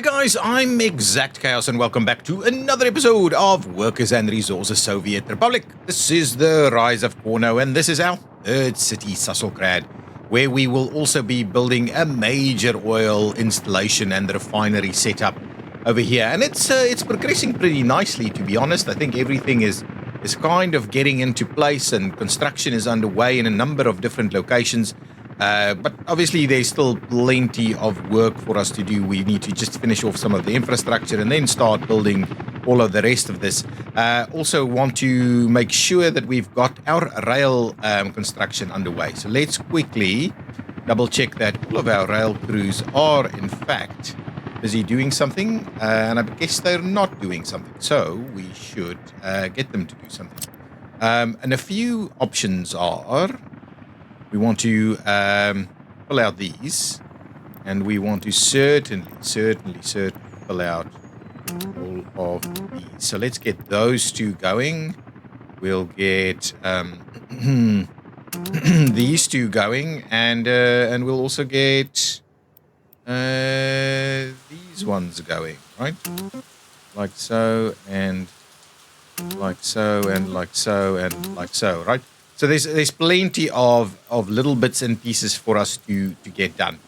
guys, I'm ExactChaos and welcome back to another episode of Workers and Resources Soviet Republic. This is the Rise of Cornoe and this is our third city, Sasselgrad, where we will also be building a major oil installation and refinery setup over here. And it's progressing pretty nicely, to be honest. I think everything is kind of getting into place and construction is underway in a number of different locations. But obviously there's still plenty of work for us to do. We need to just finish off some of the infrastructure and then start building all of the rest of this. Also want to make sure that we've got our rail construction underway. So let's quickly double check that all of our rail crews are in fact busy doing something. And I guess they're not doing something. So we should get them to do something. And a few options are... We want to pull out these, and we want to certainly pull out all of these. So let's get those two going. We'll get these two going, and we'll also get these ones going, right? Like so, and like so, and like so, and like so, right? So there's plenty of little bits and pieces for us to get done.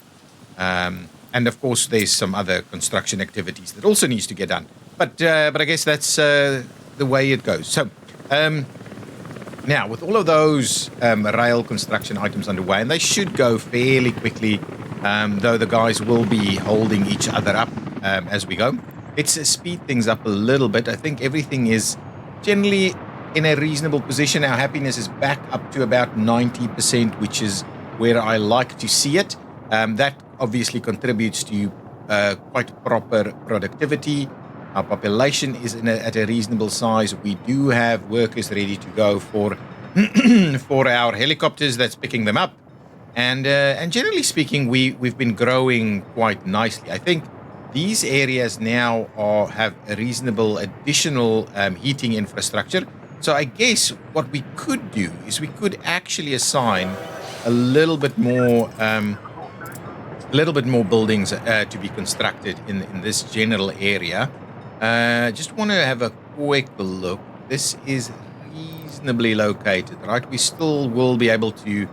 And of course, there's some other construction activities that also needs to get done. But I guess that's the way it goes. So now, with all of those rail construction items underway, and they should go fairly quickly, though the guys will be holding each other up as we go. Let's speed things up a little bit. I think everything is generally in a reasonable position. Our happiness is back up to about 90%, which is where I like to see it. That obviously contributes to quite proper productivity. Our population is at a reasonable size. We do have workers ready to go for for our helicopters that's picking them up. And generally speaking, we've been growing quite nicely. I think these areas now have a reasonable additional heating infrastructure. So I guess what we could do is we could actually assign a little bit more buildings to be constructed in this general area. Just want to have a quick look. This is reasonably located, right? We still will be able to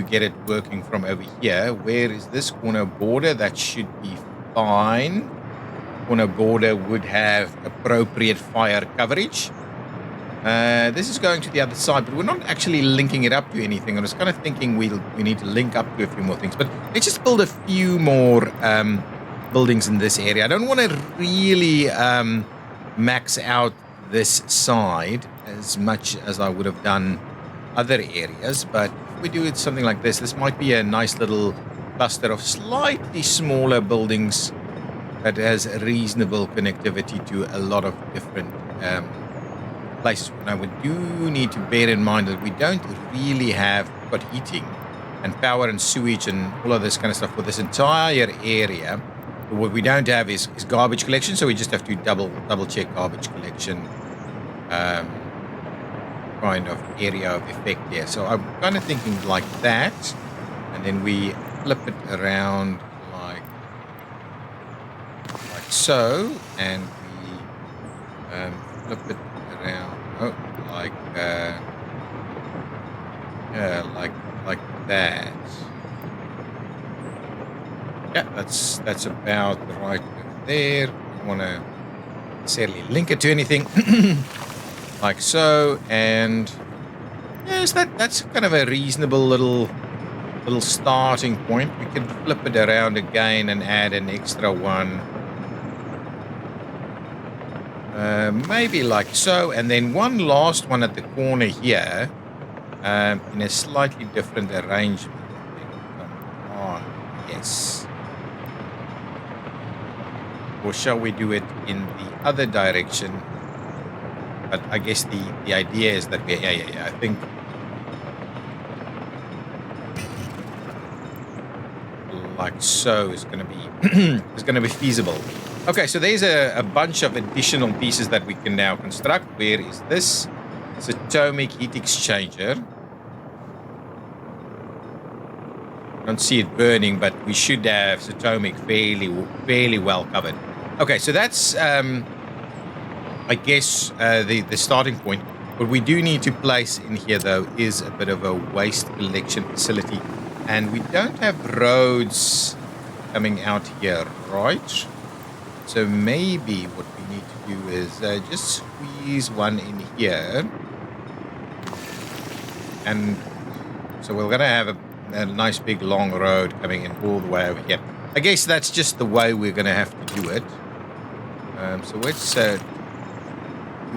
get it working from over here. Where is this corner border? That should be fine. Corner border would have appropriate fire coverage. This is going to the other side, but we're not actually linking it up to anything. I was kind of thinking we need to link up to a few more things. But let's just build a few more buildings in this area. I don't want to really max out this side as much as I would have done other areas. But if we do it something like this might be a nice little cluster of slightly smaller buildings that has reasonable connectivity to a lot of different places. Now we do need to bear in mind that we don't really have got heating and power and sewage and all of this kind of stuff for this entire area. But what we don't have is garbage collection, so we just have to double check garbage collection kind of area of effect there. So I'm kind of thinking like that, and then we flip it around like so, and we flip it around like that. Yeah, that's about right over there. I don't want to necessarily link it to anything. Like so, and yes, that's kind of a reasonable little starting point. We can flip it around again and add an extra one. Maybe like so, and then one last one at the corner here, in a slightly different arrangement. Come on, yes. Or shall we do it in the other direction? But I guess the idea is that I think like so is going to be feasible. Okay, so there's a bunch of additional pieces that we can now construct. Where is this? It's a atomic heat exchanger. I don't see it burning, but we should have atomic fairly well covered. Okay, so that's, I guess, the starting point. What we do need to place in here, though, is a bit of a waste collection facility. And we don't have roads coming out here, right? So maybe what we need to do is just squeeze one in here. And so we're going to have a nice big long road coming in all the way over here. I guess that's just the way we're going to have to do it. So let's do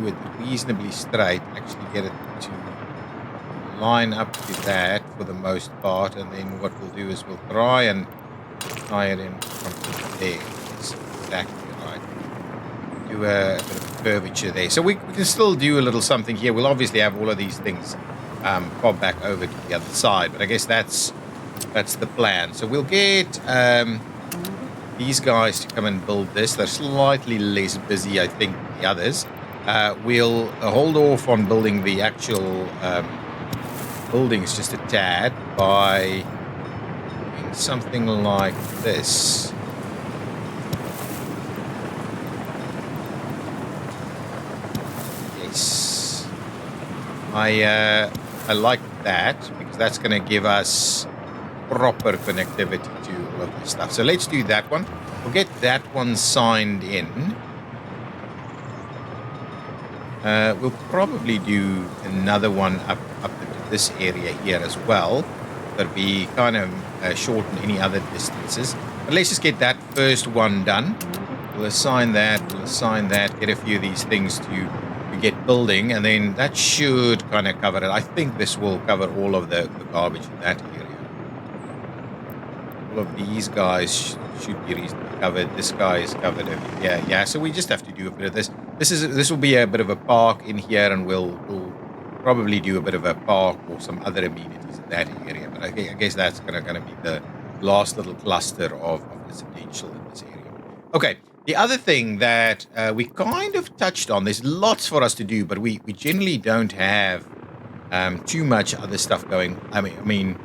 it reasonably straight. Actually get it to line up to that for the most part. And then what we'll do is we'll try and tie it in from there. That's exactly right. Do a bit of curvature there. So we can still do a little something here. We'll obviously have all of these things pop back over to the other side. But I guess that's the plan. So we'll get these guys to come and build this. They're slightly less busy, I think, than the others. We'll hold off on building the actual buildings just a tad by doing something like this. Yes. I like that because that's going to give us proper connectivity to all of this stuff. So let's do that one. We'll get that one signed in. We'll probably do another one up into this area here as well. That'll be kind of shorten any other distances. But let's just get that first one done. We'll assign that, get a few of these things to get building, and then that should kind of cover it. I think this will cover all of the garbage in that area. All of these guys should be reasonably covered. This guy is covered over here. Yeah, so we just have to do a bit of this. This will be a bit of a park in here, and we'll probably do a bit of a park or some other amenities in that area. But I guess that's going to be the last little cluster of residential in this area. Okay, the other thing that we kind of touched on, there's lots for us to do, but we generally don't have too much other stuff going. I mean,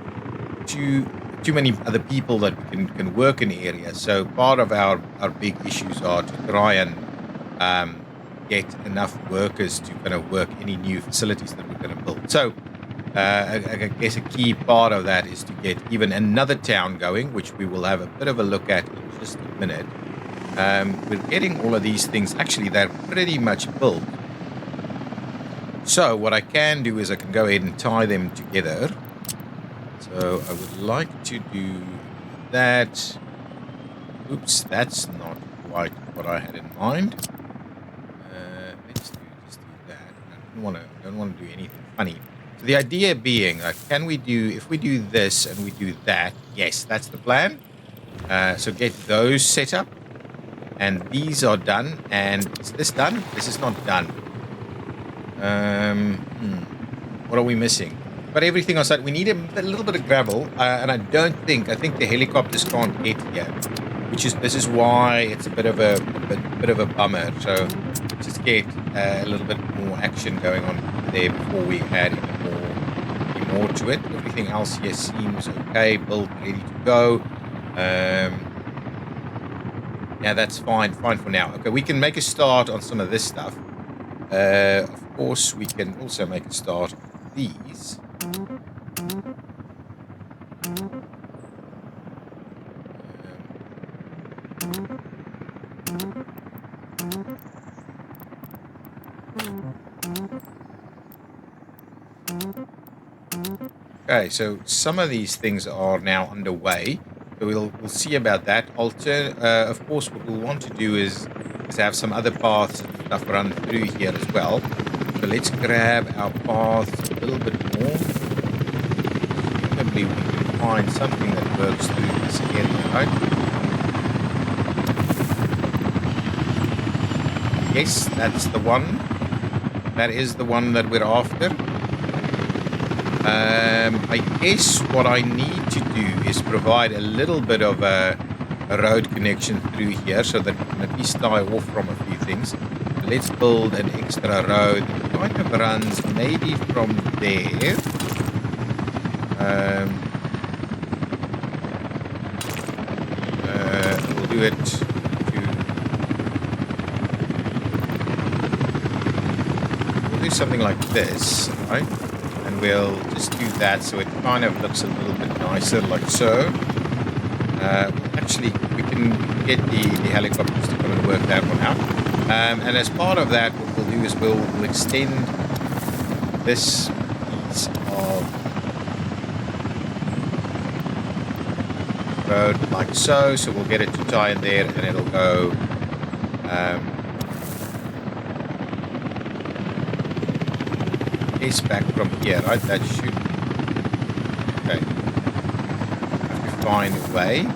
too many other people that we can work in the area. So part of our big issues are to try and get enough workers to kind of work any new facilities that we're going to build. So I guess a key part of that is to get even another town going, which we will have a bit of a look at in just a minute. We're getting all of these things. Actually, they're pretty much built. So what I can do is I can go ahead and tie them together. So I would like to do that. Oops, that's not quite what I had in mind. Let's just do that. I don't want to do anything funny. So the idea being, can we do, if we do this and we do that, yes, that's the plan. So get those set up. And these are done. And is this done? This is not done. What are we missing? But everything else, we need a little bit of gravel, and I think the helicopters can't get here, this is why it's a bit of a bummer. So just get a little bit more action going on there before we add any more to it. Everything else here seems okay, built, ready to go. Yeah, that's fine for now. Okay, we can make a start on some of this stuff. Of course, we can also make a start on these. Okay, so some of these things are now underway. So we'll see about that. Of course, what we'll want to do is have some other paths and stuff run through here as well. So let's grab our paths a little bit more. Probably we can find something that works through this area, right? Yes, that's the one. That is the one that we're after. I guess what I need to do is provide a little bit of a road connection through here so that we can at least tie off from a few things. So let's build an extra road that kind of runs maybe from there. We'll do it to do something like this, right? And we'll just do that so it kind of looks a little bit nicer, like so. Actually, we can get the helicopters to come and work that one out. And as part of that, what we'll do is we'll extend this piece of road like so. So we'll get it to tie in there, and it'll go. Is back from here, right? That should. Okay. Have to find a way.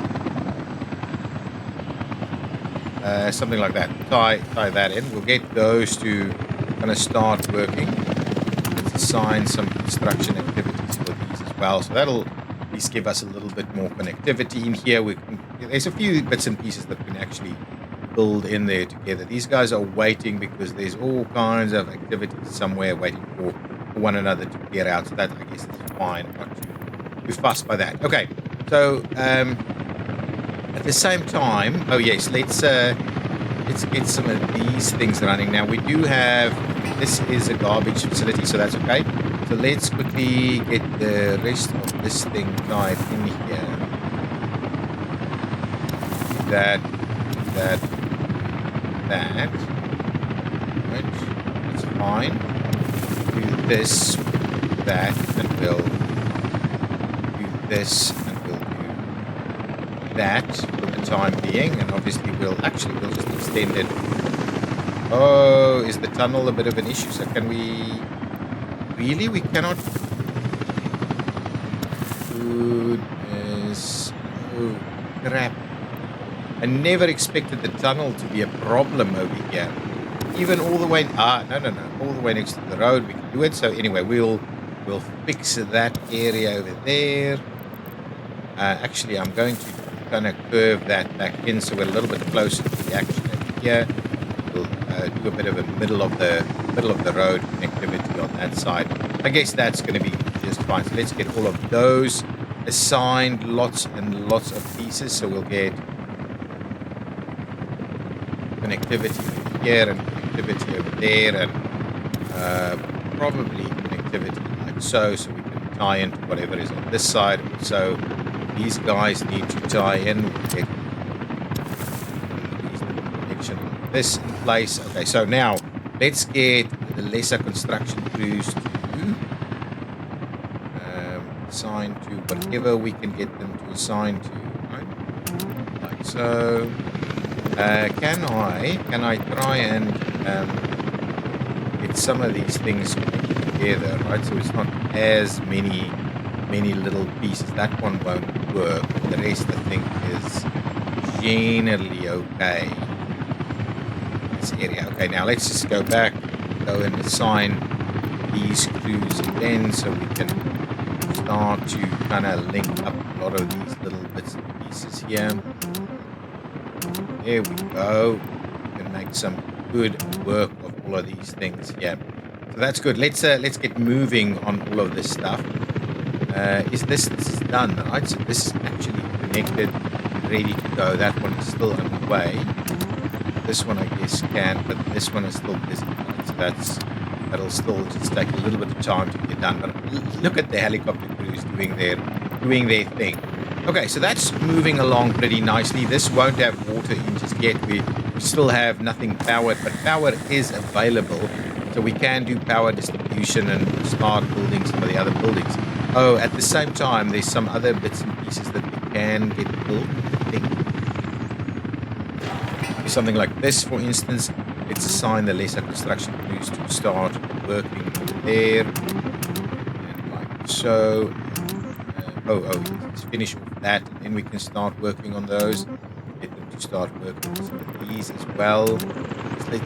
Something like that. Tie that in. We'll get those to kind of start working. Let's assign some construction activities for these as well. So that'll at least give us a little bit more connectivity in here. There's a few bits and pieces that we can actually build in there together. These guys are waiting because there's all kinds of activities somewhere waiting for one another to get out. So that, I guess, is fine. Not too fussed by that. Okay. So at the same time, oh yes, let's get some of these things running. Now we do have, this is a garbage facility, so that's okay. So let's quickly get the rest of this thing tied in here. That. Right, that's fine. Do this, that, and we'll do this, and we'll do that for the time being. And obviously we'll just extend it. Oh, is the tunnel a bit of an issue? So can we... Really? We cannot... Goodness. Oh, crap. I never expected the tunnel to be a problem over here. Even all the way... no. All the way next to the road, we can do it. So anyway, we'll fix that area over there. Actually, I'm going to kind of curve that back in so we're a little bit closer to the action over here. We'll do a bit of a middle of the road connectivity on that side. I guess that's going to be just fine. So let's get all of those assigned, lots and lots of pieces. So we'll get connectivity over here and connectivity over there, and probably connectivity like so we can tie into whatever is on this side. So these guys need to tie in. We'll get connection like this in place. Okay, so now let's get the lesser construction crews to assign to whatever we can get them to assign to, right? Like so. Can I try and get some of these things together, right? So it's not as many little pieces. That one won't work. The rest, I think, is generally okay. This area. Okay, now let's just go back, go and assign these crews again, so we can start to kind of link up a lot of these little bits and pieces here. There we go. We can make some good work of all of these things here. So that's good. Let's get moving on all of this stuff. This is done, right? So this is actually connected, ready to go. That one is still underway. This one, I guess, can, but this one is still busy. Right? So that'll still just take a little bit of time to get done. But look at the helicopter crews doing their thing. Okay, so that's moving along pretty nicely. This won't have water in just yet. We still have nothing powered, but power is available. So we can do power distribution and start building some of the other buildings. Oh, at the same time, there's some other bits and pieces that we can get built. I think something like this, for instance. Let's assign the lesser construction crews to start working there. And like so. Let's finish off that, and then we can start working on those. Get them to start working on some of these as well.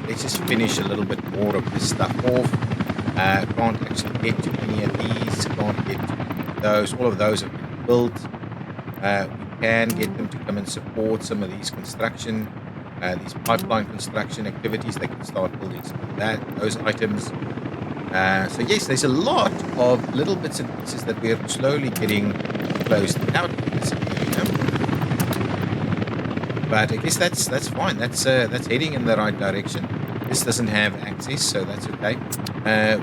Let's just finish a little bit more of this stuff off. Can't actually get to any of these. Can't get to those. All of those have been built. We can get them to come and support some of these construction, these pipeline construction activities. They can start building some of those items. So yes, there's a lot of little bits and pieces that we're slowly getting closed out of this area. But I guess that's fine. That's heading in the right direction. This doesn't have access, so that's okay.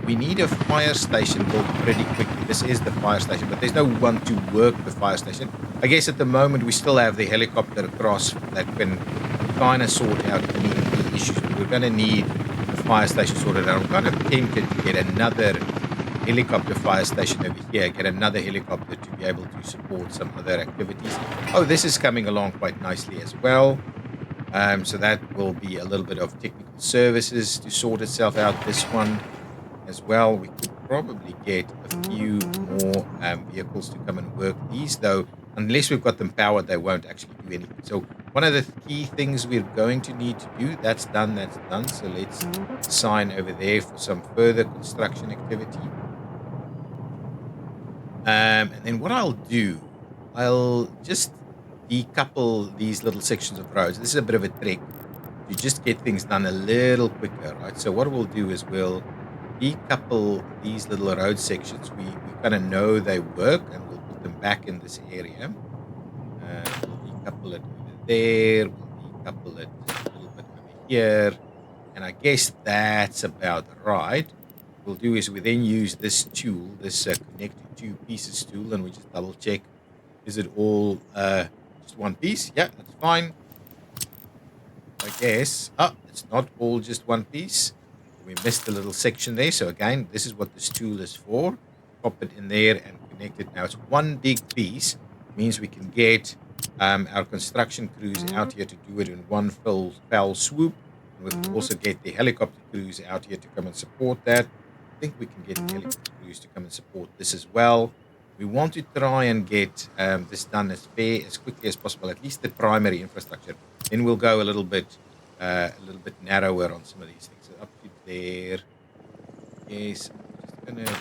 We need a fire station built pretty quickly. This is the fire station, but there's no one to work the fire station. I guess at the moment we still have the helicopter across that can kind of sort out any issues. But we're going to need the fire station sorted out. I'm kind of tempted to get another helicopter fire station over here, get another helicopter to be able to support some other activities. Oh, this is coming along quite nicely as well. So that will be a little bit of technical services to sort itself out. This one as well. We could probably get a few more vehicles to come and work these, though, unless we've got them powered, they won't actually do anything. So one of the key things we're going to need to do, that's done. So let's sign over there for some further construction activity. And then what I'll do, I'll just decouple these little sections of roads. This is a bit of a trick to just get things done a little quicker, right? So what we'll do is we'll decouple these little road sections. We kind of know they work, and we'll put them back in this area. We'll decouple it over there. We'll decouple it a little bit over here. And I guess that's about right. What we'll do is we then use this tool, this connect two pieces tool, and we just double check. Is it all just one piece? Yeah, that's fine. I guess. It's not all just one piece. We missed a little section there. So again, this is what this tool is for. Pop it in there and connect it. Now it's one big piece. Means we can get our construction crews out here to do it in one foul swoop. And we can also get the helicopter crews out here to come and support that. I think we can get the helicopter crews to come and support this as well. We want to try and get this done as quickly as possible, at least the primary infrastructure. Then we'll go a little bit narrower on some of these things. So up to there. Yes, I'm just going to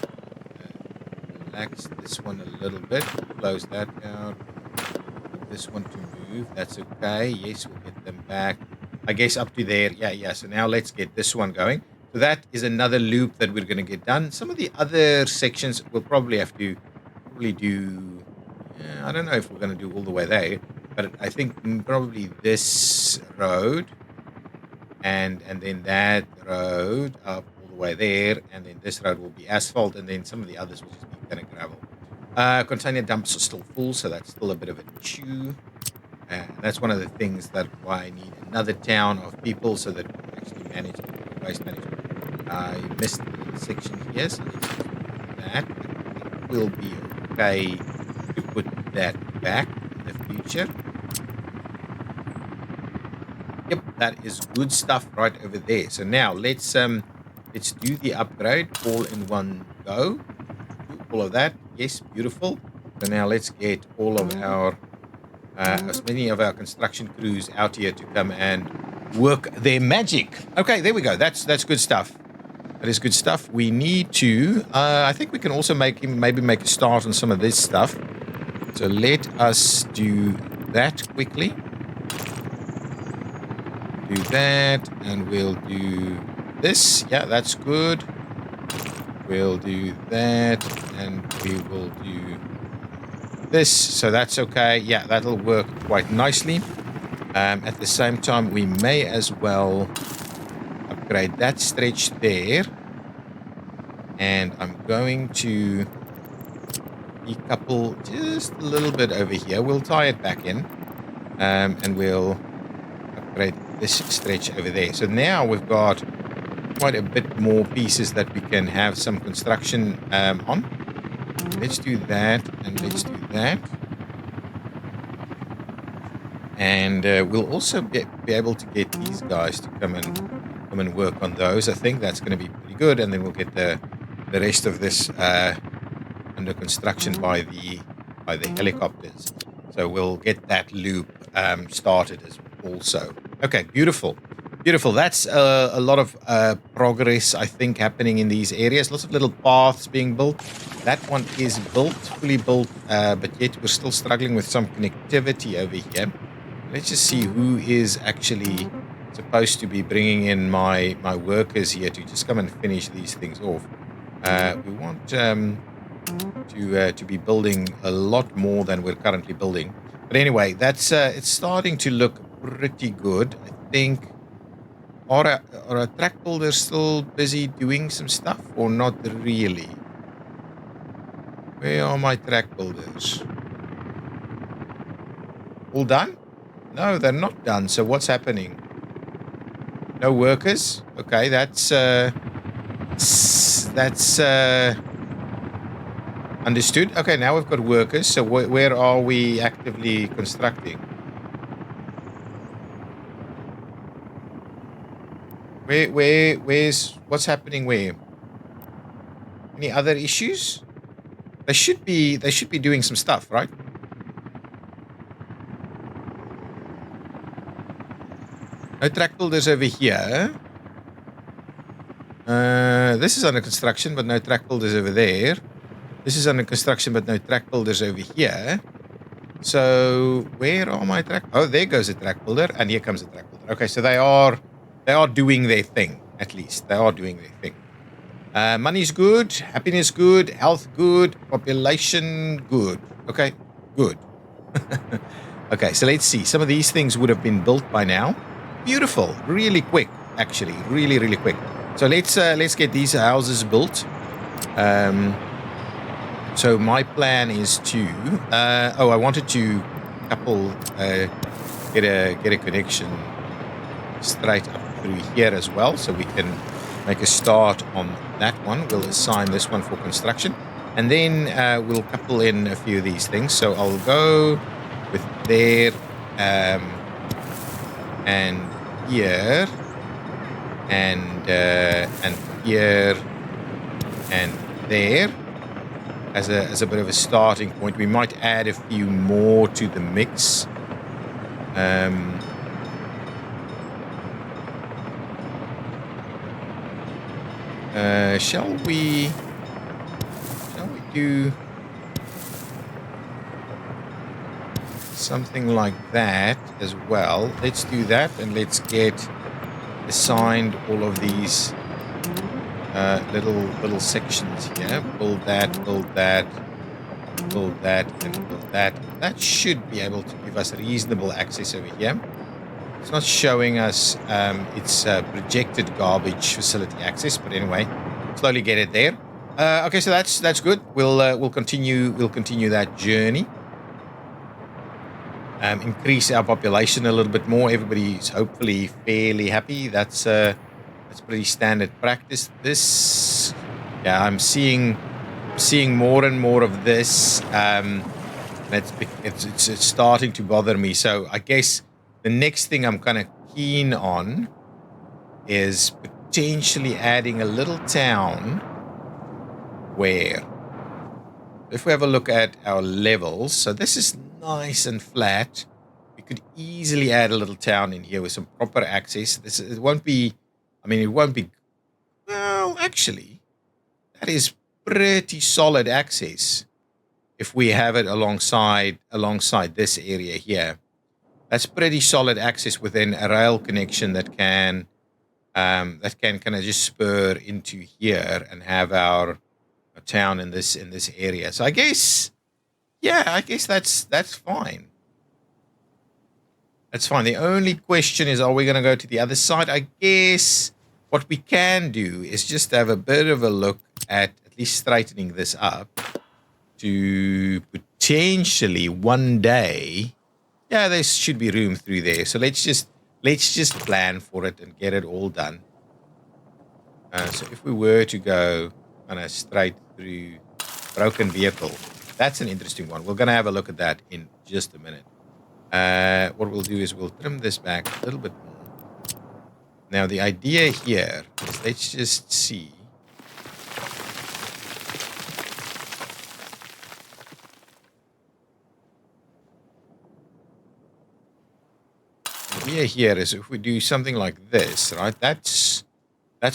relax this one a little bit. Close that down. Get this one to move. That's okay. Yes, we'll get them back. I guess up to there. Yeah. So now let's get this one going. So that is another loop that we're going to get done. Some of the other sections we'll probably have to do. I don't know if we're going to do all the way there, but I think probably this road and then that road up all the way there, and then this road will be asphalt, and then some of the others will just be kind of gravel. Container dumps are still full, so that's still a bit of a chew. And that's one of the things that why I need another town of people so that we can actually manage waste management. I missed the section here, so let's do that. It will be okay to put that back in the future. Yep, that is good stuff right over there. So now let's do the upgrade all in one go. Do all of that. Yes, beautiful. So now let's get all of our as many of our construction crews out here to come and work their magic. Okay, there we go. That's good stuff. That is good stuff. We need to. I think we can also maybe make a start on some of this stuff. So let us do that quickly. Do that, and we'll do this. Yeah, that's good. We'll do that, and we will do this. So that's okay. Yeah, that'll work quite nicely. At the same time, we may as well upgrade that stretch there. And I'm going to decouple just a little bit over here. We'll tie it back in. And we'll upgrade this stretch over there. So now we've got quite a bit more pieces that we can have some construction on. Let's do that, and let's do that. And we'll also be able to get these guys to come and work on those. I think that's going to be pretty good. And then we'll get the rest of this under construction by the helicopters. So we'll get that loop started as also. Okay, beautiful. Beautiful. That's a lot of progress, I think, happening in these areas. Lots of little paths being built. That one is built, fully built, but yet we're still struggling with some connectivity over here. Let's just see who is actually supposed to be bringing in my workers here to just come and finish these things off. We want to be building a lot more than we're currently building. But anyway, that's it's starting to look pretty good. I think Are a track builders still busy doing some stuff or not really? Where are my track builders? All done? No, they're not done. So what's happening? No workers? Okay, that's understood. Okay, now we've got workers. So where are we actively constructing? Where's what's happening where? Any other issues? They should be doing some stuff, right? No track builders over here. This is under construction, but no track builders over there. This is under construction, but no track builders over here. So where are my track? Oh, there goes a track builder, and here comes a track builder. Okay, so they are doing their thing. At least they are doing their thing. Money's good, happiness good, health good, population good. Okay, good. Okay, so let's see. Some of these things would have been built by now. Beautiful, really quick, actually, really, really quick. So let's get these houses built. So my plan is to. I wanted to get a connection straight up through here as well, so we can make a start on that one. We'll assign this one for construction, and then we'll couple in a few of these things. So I'll go with there and here and here and there as a bit of a starting point. We might add a few more to the mix. Shall we do something like that as well? Let's do that, and let's get assigned all of these little sections here. Build that, build that, build that, and build that. That should be able to give us reasonable access over here. It's not showing us its projected garbage facility access, but anyway, slowly get it there. Okay, so that's good. We'll continue that journey. Increase our population a little bit more. Everybody's hopefully fairly happy. That's pretty standard practice. This, yeah, I'm seeing more and more of this. It's starting to bother me. So I guess the next thing I'm kind of keen on is potentially adding a little town where, if we have a look at our levels, so this is nice and flat. We could easily add a little town in here with some proper access. It won't be, well, actually, that is pretty solid access if we have it alongside this area here. That's pretty solid access within a rail connection that can kind of just spur into here and have our town in this area. So I guess that's fine. That's fine. The only question is, are we going to go to the other side? I guess what we can do is just have a bit of a look at least straightening this up to potentially one day. Yeah, there should be room through there. So let's just plan for it and get it all done. So if we were to go kind of straight through broken vehicle, that's an interesting one. We're going to have a look at that in just a minute. What we'll do is we'll trim this back a little bit more. Now the idea here is, let's just see. The idea here is, if we do something like this, right? That's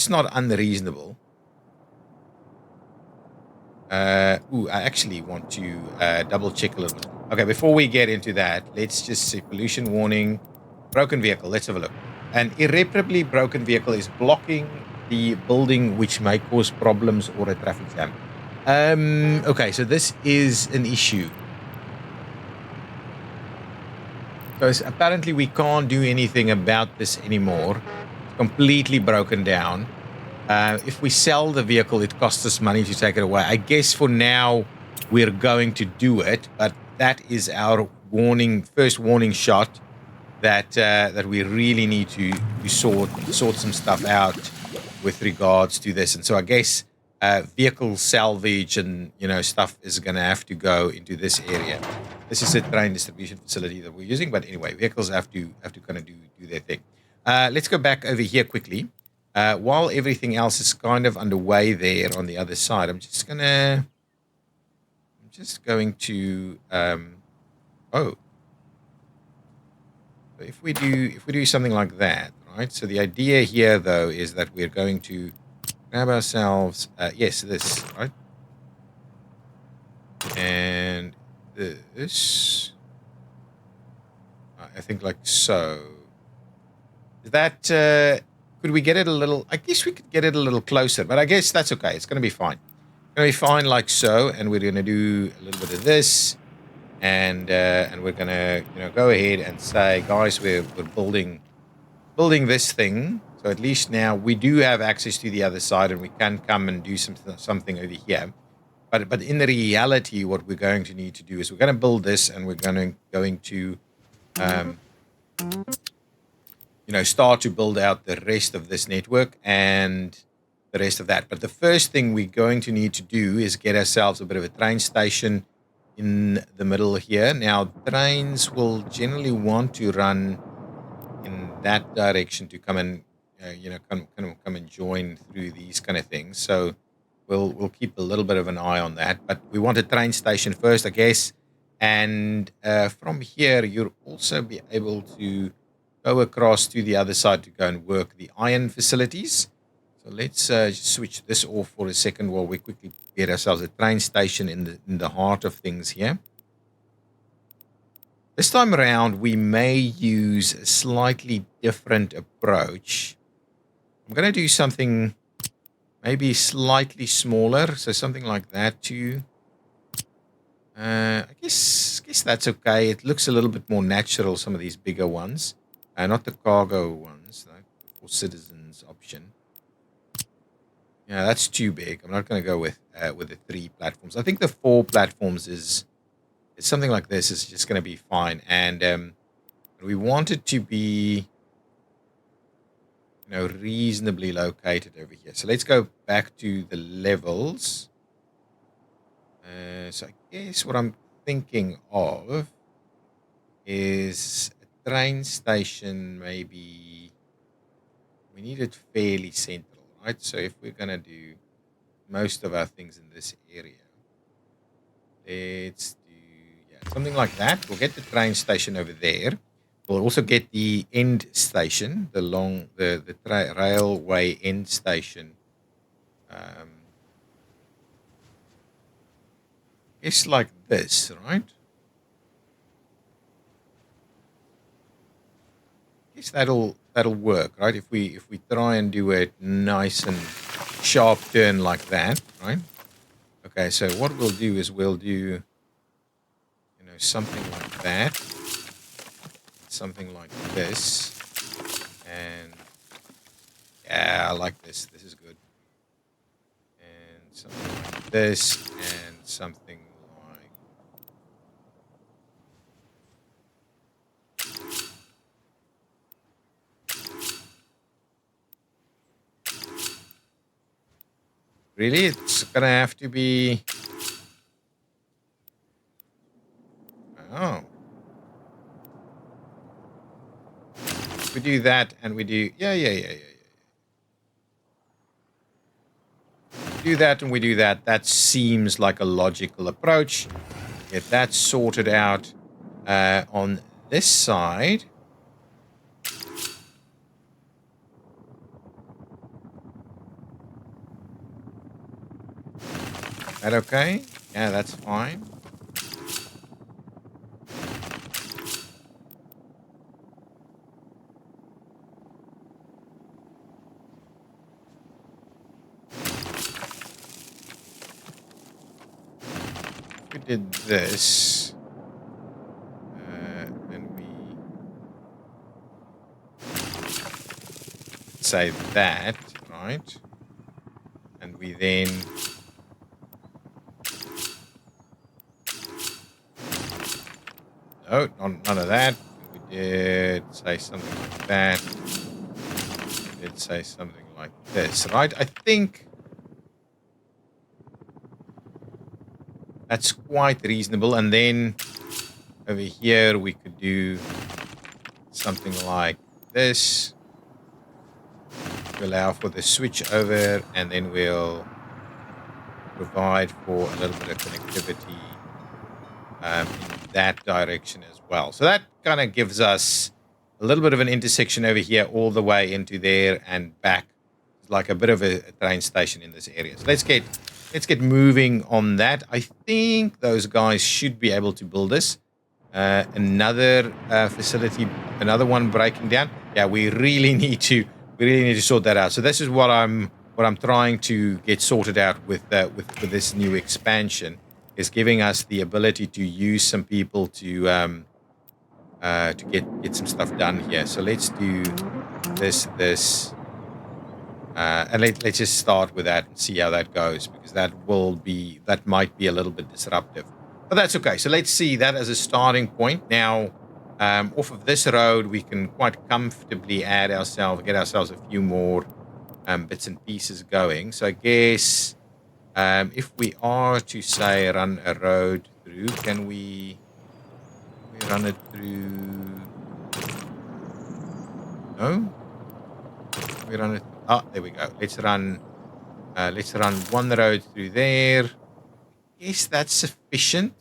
not unreasonable. I actually want to double check a little bit. Okay, before we get into that, let's just see pollution warning, broken vehicle. Let's have a look. An irreparably broken vehicle is blocking the building, which may cause problems or a traffic jam. Okay, so this is an issue. Because apparently we can't do anything about this anymore. completely broken down. If we sell the vehicle, it costs us money to take it away. I guess for now we're going to do it, but that is our first warning shot that that we really need to sort some stuff out with regards to this. And so I guess vehicle salvage and stuff is going to have to go into this area. This is a train distribution facility that we're using, but anyway, vehicles have to kind of do their thing. Let's go back over here quickly. While everything else is kind of underway there on the other side, I'm just going to oh. If we do something like that, right? So the idea here, though, is that we're going to grab ourselves, yes, this, right? And this, I think like so. Is that, could we get it a little, I guess we could get it a little closer, but I guess that's okay. It's going to be fine. It's going to be fine like so, and we're going to do a little bit of this. And we're gonna go ahead and say, guys, we're building this thing. So at least now we do have access to the other side, and we can come and do something over here. But in the reality, what we're going to need to do is we're going to build this, and we're going to start to build out the rest of this network and the rest of that. But the first thing we're going to need to do is get ourselves a bit of a train station in the middle here. Now, trains will generally want to run in that direction to come and, come and join through these kind of things. So we'll keep a little bit of an eye on that. But we want a train station first, I guess. And from here, you'll also be able to go across to the other side to go and work the iron facilities. So let's just switch this off for a second while we quickly get ourselves a train station in the heart of things here. This time around, we may use a slightly different approach. I'm going to do something maybe slightly smaller, so something like that too. I guess that's okay. It looks a little bit more natural, some of these bigger ones. Not the cargo ones, like for citizens option. Yeah, that's too big. I'm not going to go with the 3 platforms. I think the 4 platforms is something like this is just going to be fine. And we want it to be, reasonably located over here. So let's go back to the levels. So I guess what I'm thinking of is a train station. Maybe we need it fairly central. Right, so if we're going to do most of our things in this area, let's do something like that. We'll get the train station over there. We'll also get the end station, the railway end station. It's like this, right? I guess that'll work, right? If we try and do a nice and sharp turn like that, right? Okay, so what we'll do is we'll do, something like that, something like this, and yeah, I like this. This is good. And something like this, and something like. Really? It's going to have to be... Oh. We do that and we do... Yeah. Do that and we do that. That seems like a logical approach. Get that sorted out on this side. That okay? Yeah, that's fine. We did this. And we... say that, right? And we then no, none of that. We did say something like that. We did say something like this, right? I think that's quite reasonable. And then over here we could do something like this. To allow for the switch over, and then we'll provide for a little bit of connectivity in that direction as well. So that kind of gives us a little bit of an intersection over here all the way into there and back. It's like a bit of a train station in this area. So let's get moving on that. I think those guys should be able to build this. Another facility, another one breaking down. Yeah, we really need to sort that out. So this is what I'm trying to get sorted out with this new expansion, is giving us the ability to use some people to get some stuff done here. So let's do this, and let's just start with that and see how that goes, because that might be a little bit disruptive, but that's okay. So let's see that as a starting point. Now, off of this road, we can quite comfortably get ourselves a few more bits and pieces going. So I guess if we are to say run a road through, can we run it through? No, we run it. Ah, there we go. Let's run one road through there. Yes, that's sufficient.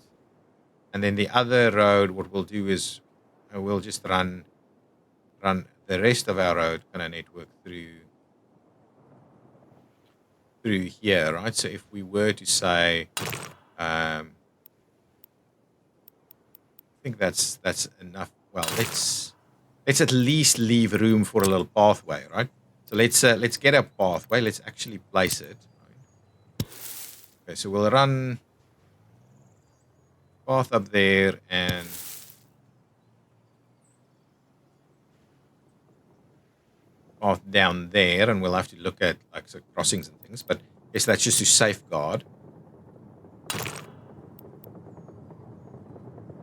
And then the other road, what we'll do is we'll just run the rest of our road kind of network through here, right? So if we were to say, I think that's enough. Well, let's at least leave room for a little pathway, right? So let's get a pathway. Let's actually place it. Right? Okay, so we'll run path up there and path down there, and we'll have to look at like crossings and things. But yes, that's just to safeguard.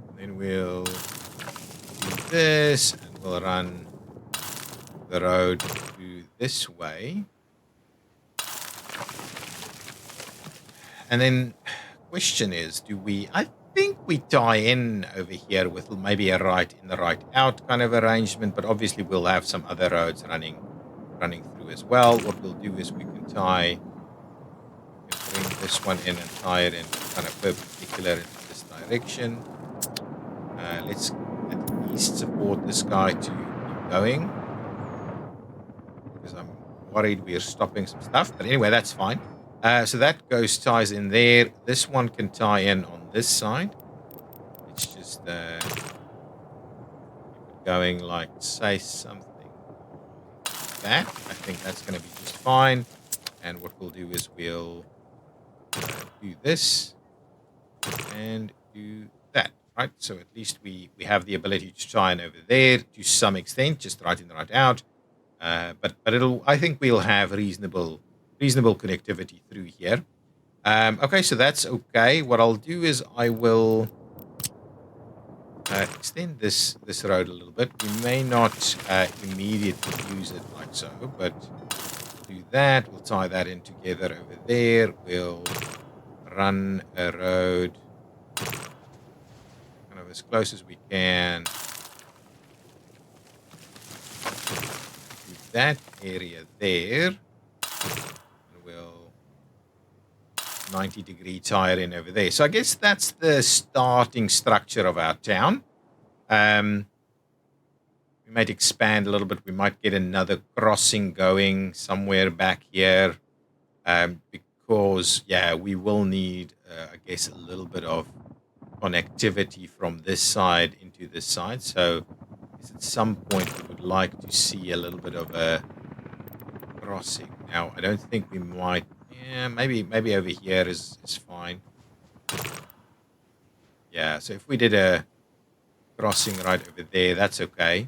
And then we'll do this, and we'll run the road through this way. And then question is, I think we tie in over here with maybe a right in the right out kind of arrangement, but obviously we'll have some other roads running through as well. What we'll do is we can bring this one in and tie it in kind of perpendicular in this direction. Let's at least support this guy to keep going, because I'm worried we're stopping some stuff. But anyway, that's fine. So that ties in there. This one can tie in on this side. It's just keep it going, like say something like that. I think that's going to be just fine. And what we'll do is we'll do this and do that, right? So at least we have the ability to tie in over there to some extent, just right in, right out. But I think we'll have reasonable connectivity through here. Okay, so that's okay. What I'll do is I will extend this road a little bit. We may not immediately use it like so, but do that. We'll tie that in together over there. We'll run a road kind of as close as we can to that area there. And we'll 90-degree tie it in over there. So I guess that's the starting structure of our town. We might expand a little bit. We might get another crossing going somewhere back here, because, yeah, we will need, I guess, a little bit of connectivity from this side into this side. So at some point, we would like to see a little bit of a crossing. Now, I don't think we might. Yeah, maybe over here is fine. Yeah, so if we did a crossing right over there, that's okay.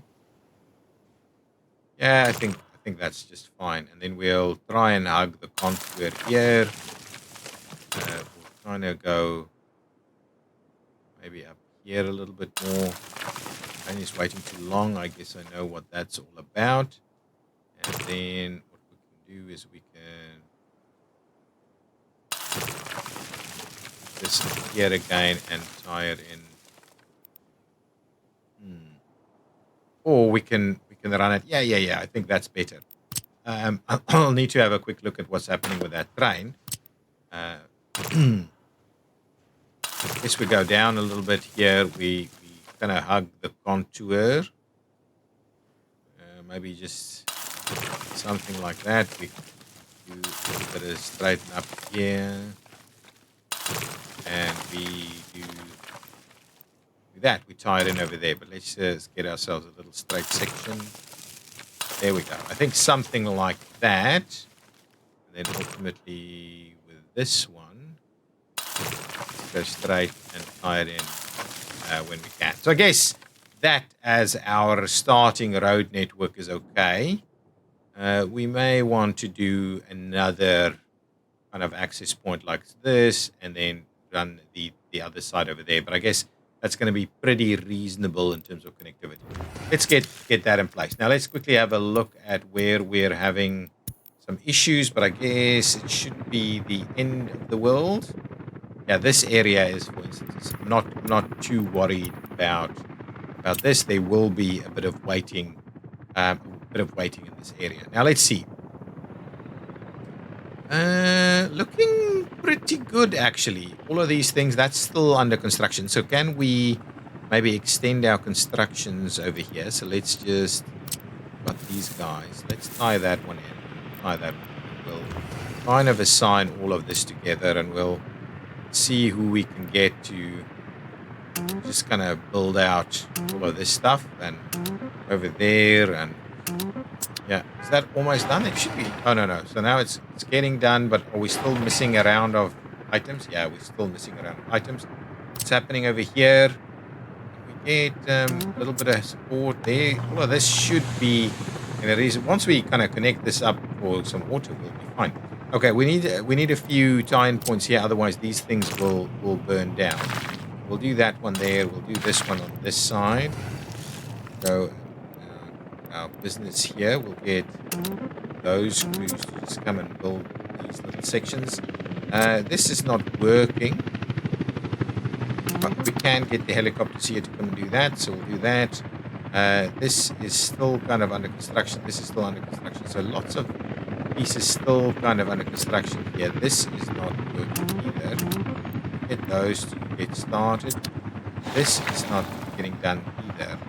Yeah, I think think that's just fine. And then we'll try and hug the contour here. We'll kind of go maybe up here a little bit more. Train is waiting too long. I guess I know what that's all about. And then what we can do is we can this here again and tie it in. Or we can run it. Yeah. I think that's better. I'll need to have a quick look at what's happening with that train. As we go down a little bit here, we kind of hug the contour. Maybe just something like that. We do a little bit of straighten up here. And we do that. We tie it in over there. But let's just get ourselves a little straight section. There we go. I think something like that. And then ultimately with this one, let's go straight and tie it in when we can. So I guess that as our starting road network is okay. We may want to do another kind of access point like this and then run the other side over there. But I guess that's going to be pretty reasonable in terms of connectivity. Let's get that in place. Now let's quickly have a look at where we're having some issues, but I guess it should be the end of the world. Yeah, this area is, for instance, not too worried about this. There will be a bit of waiting in this area. Now let's see. Looking pretty good, actually. All of these things, that's still under construction. So can we maybe extend our constructions over here? So let's just got these guys. Let's tie that one in. Tie that one in. We'll kind of assign all of this together and we'll see who we can get to just kind of build out all of this stuff and over there. And yeah, is that almost done? It should be. Oh, no. So now it's getting done, but are we still missing a round of items? Yeah, we're still missing a round of items. What's happening over here? We get a little bit of support there. All of this should be in a reason. Once we kind of connect this up for some water, we'll be fine. Okay, we need a few tie-in points here, otherwise these things will burn down. We'll do that one there. We'll do this one on this side. So our business here will get those crews to just come and build these little sections. This is not working, but we can get the helicopters here to come and do that, so we'll do that. This is still kind of under construction. This is still under construction, so lots of pieces still kind of under construction here. This is not working either. Get those to get started. This is not getting done either.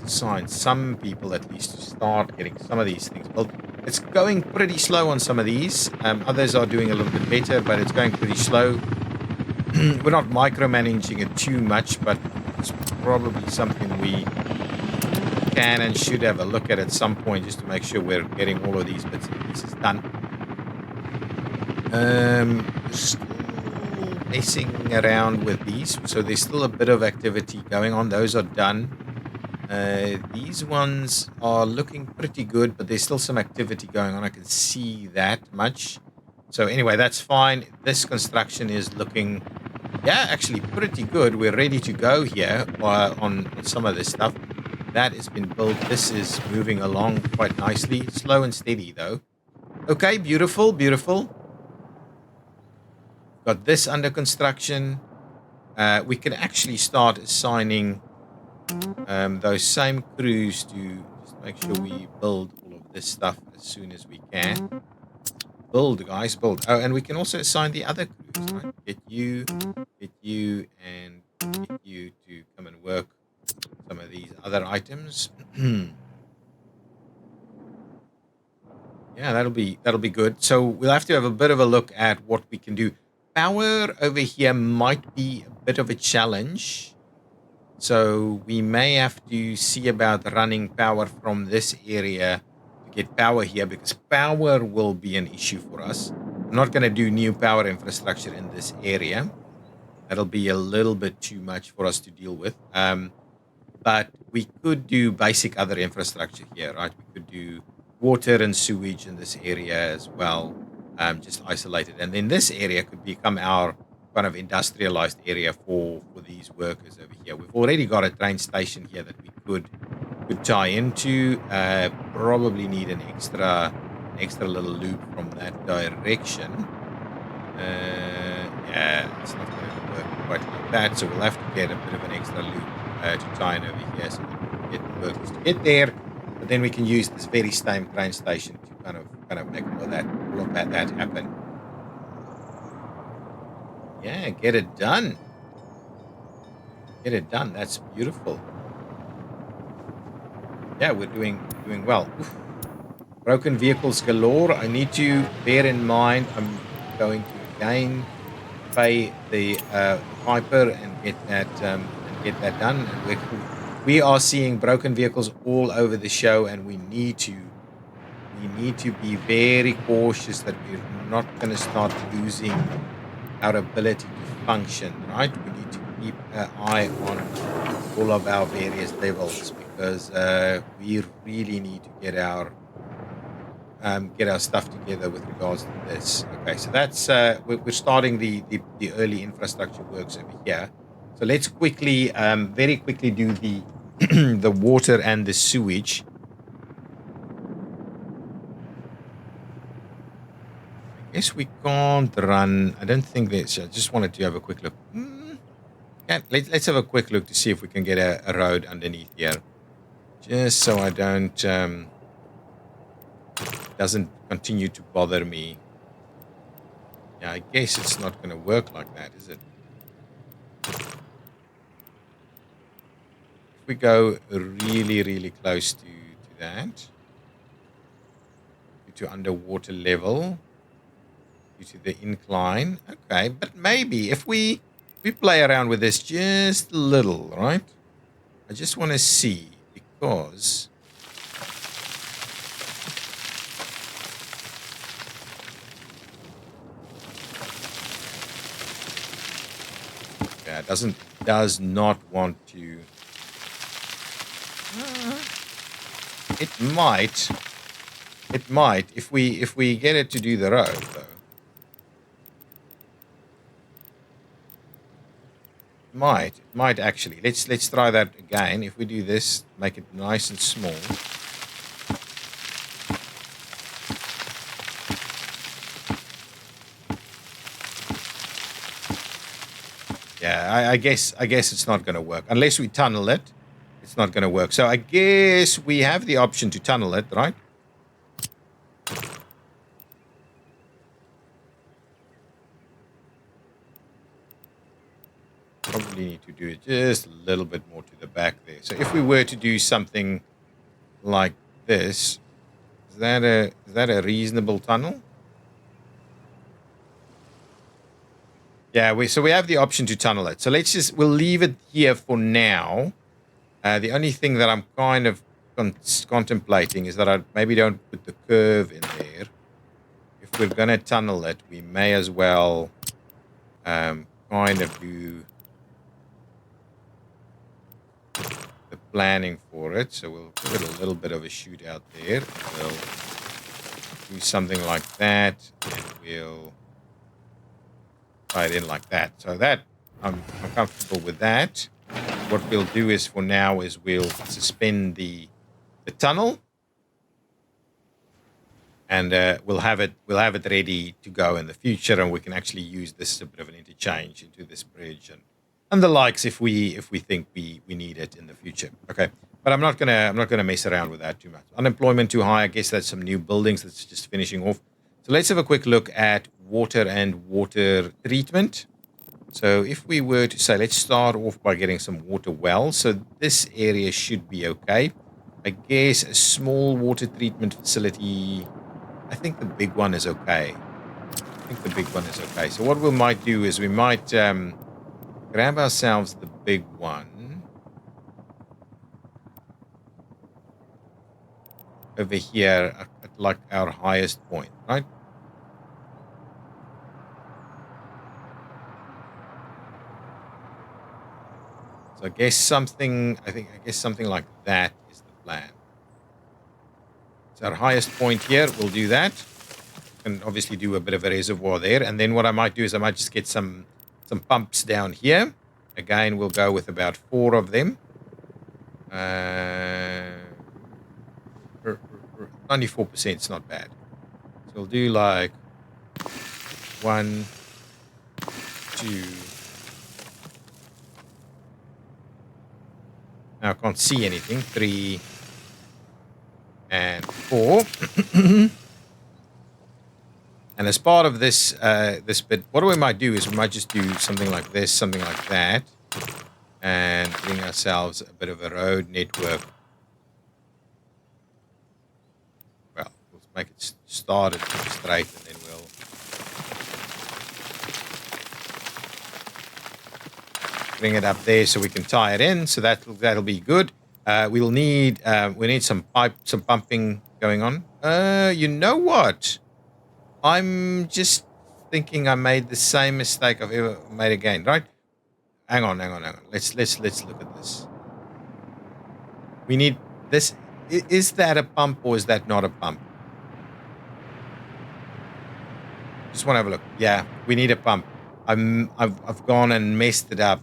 Assign some people at least to start getting some of these things built. It's going pretty slow on some of these. Others are doing a little bit better, but it's going pretty slow. We're not micromanaging it too much, but it's probably something we can and should have a look at some point just to make sure we're getting all of these bits and pieces done. Still messing around with these, so there's still a bit of activity going on. Those are done. These ones are looking pretty good, but there's still some activity going on. I can see that much. So anyway, that's fine. This construction is looking, yeah, actually pretty good. We're ready to go here on some of this stuff. That has been built. This is moving along quite nicely. Slow and steady, though. Okay, beautiful, beautiful. Got this under construction. We can actually start assigning those same crews to just make sure we build all of this stuff as soon as we can. Build, guys, build. Oh, and we can also assign the other crews, right? Get you, and get you to come and work some of these other items. Yeah, that'll be good. So we'll have to have a bit of a look at what we can do. Power over here might be a bit of a challenge. So we may have to see about running power from this area to get power here, because power will be an issue for us. I'm not going to do new power infrastructure in this area. That'll be a little bit too much for us to deal with. But we could do basic other infrastructure here, right? We could do water and sewage in this area as well, just isolated. And then this area could become our kind of industrialized area for these workers over here. We've already got a train station here that we could tie into. Probably need an extra little loop from that direction. Yeah, it's not going to work quite like that. So we'll have to get a bit of an extra loop to tie in over here so that we can get the workers to get there. But then we can use this very same train station to kind of make all of that happen. Yeah, get it done. Get it done. That's beautiful. Yeah, we're doing well. Oof. Broken vehicles galore. I need to bear in mind I'm going to again pay the piper and get that done. And we are seeing broken vehicles all over the show, and we need to be very cautious that we're not going to start losing our ability to function. Right? We need to keep an eye on all of our various levels because we really need to get our stuff together with regards to this. Okay, so that's we're starting the early infrastructure works over here. So let's quickly, very quickly, do the the water and the sewage. I guess we can't run. I don't think this. I just wanted to have a quick look. Yeah, let's have a quick look to see if we can get a road underneath here, just so I don't. Doesn't continue to bother me. Yeah, I guess it's not going to work like that, is it? If we go really, really close to that, to underwater level, due to the incline, okay. But maybe if we play around with this just a little, right? I just want to see because. Yeah, does not want to. It might if we get it to do the road though. It might actually. Let's try that again. If we do this, make it nice and small. Yeah, I guess it's not going to work unless we tunnel it. It's not going to work. So I guess we have the option to tunnel it, right? Probably need to do it just a little bit more to the back there. So if we were to do something like this, is that a reasonable tunnel? Yeah, so we have the option to tunnel it. So we'll leave it here for now. The only thing that I'm kind of contemplating is that I maybe don't put the curve in there. If we're going to tunnel it, we may as well kind of do the planning for it. So we'll give it a little bit of a shoot out there. We'll do something like that, and we'll tie it in like that. So that I'm comfortable with that. What we'll do is for now is we'll suspend the tunnel, and we'll have it ready to go in the future, and we can actually use this as a bit of an interchange into this bridge and the likes if we think we need it in the future. Okay, but I'm not gonna mess around with that too much. Unemployment too high. I guess that's some new buildings that's just finishing off. So let's have a quick look at water and water treatment. So if we were to say, let's start off by getting some water wells. So this area should be okay. I guess a small water treatment facility, I think the big one is okay. So what we might do is we might grab ourselves the big one over here at like our highest point, right? So I guess something like that is the plan. It's our highest point here. We'll do that. And obviously do a bit of a reservoir there. And then what I might do is I might just get some pumps down here. Again, we'll go with about 4 of them. 94% is not bad. So we'll do like 1, 2. Now I can't see anything. 3 and 4. And as part of this this bit, what we might do is we might just do something like this, something like that, and bring ourselves a bit of a road network. Well, we'll make it started straight, and then we'll bring it up there so we can tie it in. So that'll be good. We'll need some pumping going on. You know what? I'm just thinking I made the same mistake I've ever made again, right? Hang on. Let's look at this. We need this. Is that a pump or is that not a pump? Just want to have a look. Yeah, we need a pump. I've gone and messed it up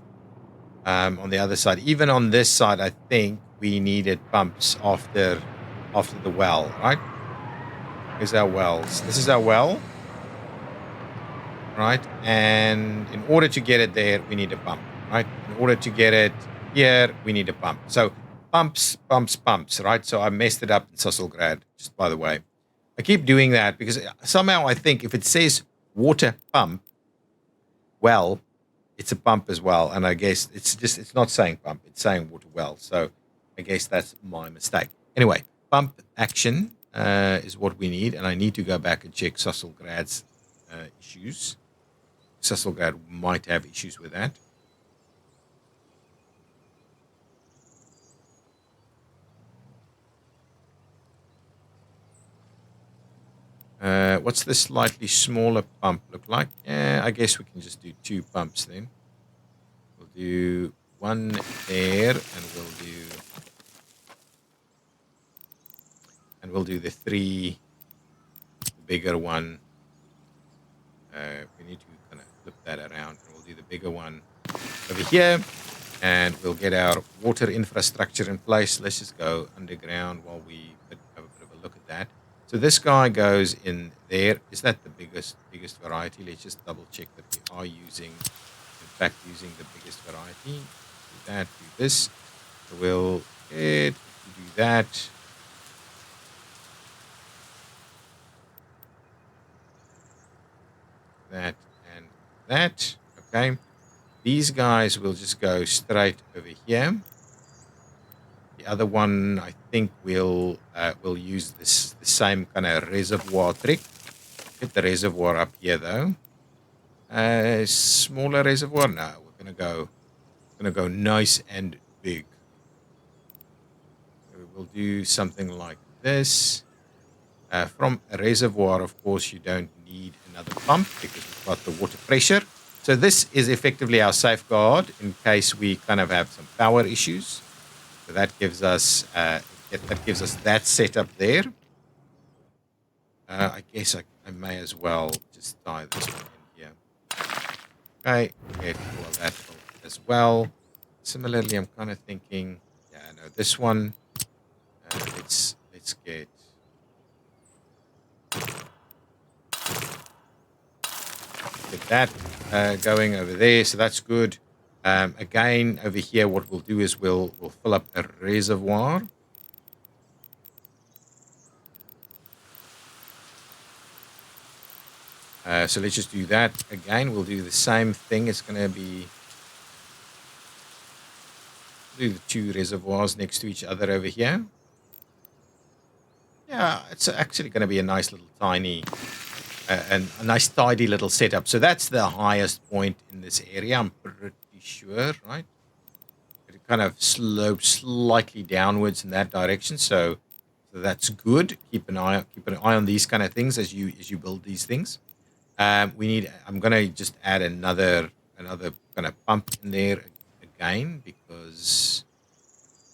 on the other side. Even on this side, I think we needed pumps after the well, right? Here's our wells. This is our well, right? And in order to get it there, we need a pump, right? In order to get it here, we need a pump. So pumps, right? So I messed it up in Susselgrad, just by the way. I keep doing that because somehow I think if it says water pump, well, it's a pump as well. And I guess it's not saying pump, it's saying water well. So I guess that's my mistake. Anyway, pump action is what we need. And I need to go back and check Susselgrad's issues. Susselgrad might have issues with that. What's the slightly smaller pump look like? Yeah, I guess we can just do 2 pumps then. We'll do 1 there, and we'll do the 3, the bigger one. We need to kind of flip that around, and we'll do the bigger one over here, and we'll get our water infrastructure in place. Let's just go underground while we have a bit of a look at that. So this guy goes in there. Is that the biggest variety? Let's just double check that we are using the biggest variety. Do that, do this. So we'll do that. That and that. Okay. These guys will just go straight over here. The other one, I think we'll use the same kind of reservoir trick. Get the reservoir up here though. Smaller reservoir. No, we're gonna go nice and big. We'll do something like this. From a reservoir, of course, you don't need another pump because we've got the water pressure. So this is effectively our safeguard in case we kind of have some power issues. So that gives us that setup there. I guess I may as well just tie this one in here. Okay, get all of that as well. Similarly, I'm kind of thinking, yeah, no, this one. Let's get. Get that going over there, so that's good. Again, over here, what we'll do is we'll fill up a reservoir. So let's just do that again. We'll do the same thing. It's going to be do the 2 reservoirs next to each other over here. Yeah, it's actually going to be a nice little tiny. And a nice tidy little setup. So that's the highest point in this area, I'm pretty sure, right? It kind of slopes slightly downwards in that direction, so that's good. Keep an eye on these kind of things as you build these things. I'm gonna just add another kind of pump in there again because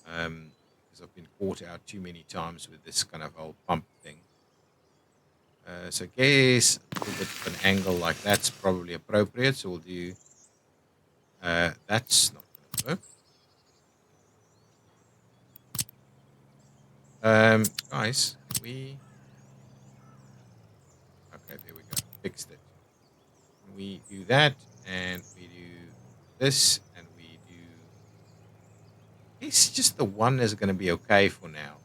I've been caught out too many times with this kind of old pump thing. So I guess a little bit of an angle like that's probably appropriate. So we'll do, that's not going to work. Guys, okay, there we go. Fixed it. We do that, and we do this, and we do. It's just the one is going to be okay for now.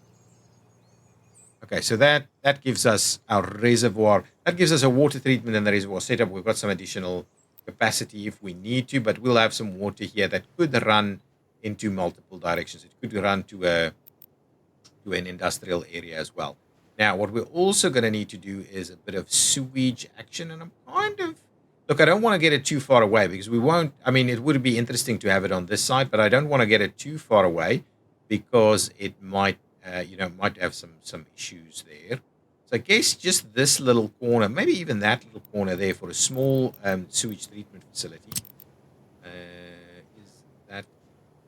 Okay, so that gives us our reservoir. That gives us a water treatment and the reservoir setup. We've got some additional capacity if we need to, but we'll have some water here that could run into multiple directions. It could run to an industrial area as well. Now, what we're also going to need to do is a bit of sewage action, and I'm kind of look. I don't want to get it too far away because we won't. I mean, it would be interesting to have it on this side, but I don't want to get it too far away because it might might have some issues there. So I guess just this little corner, maybe even that little corner there for a small sewage treatment facility. Is that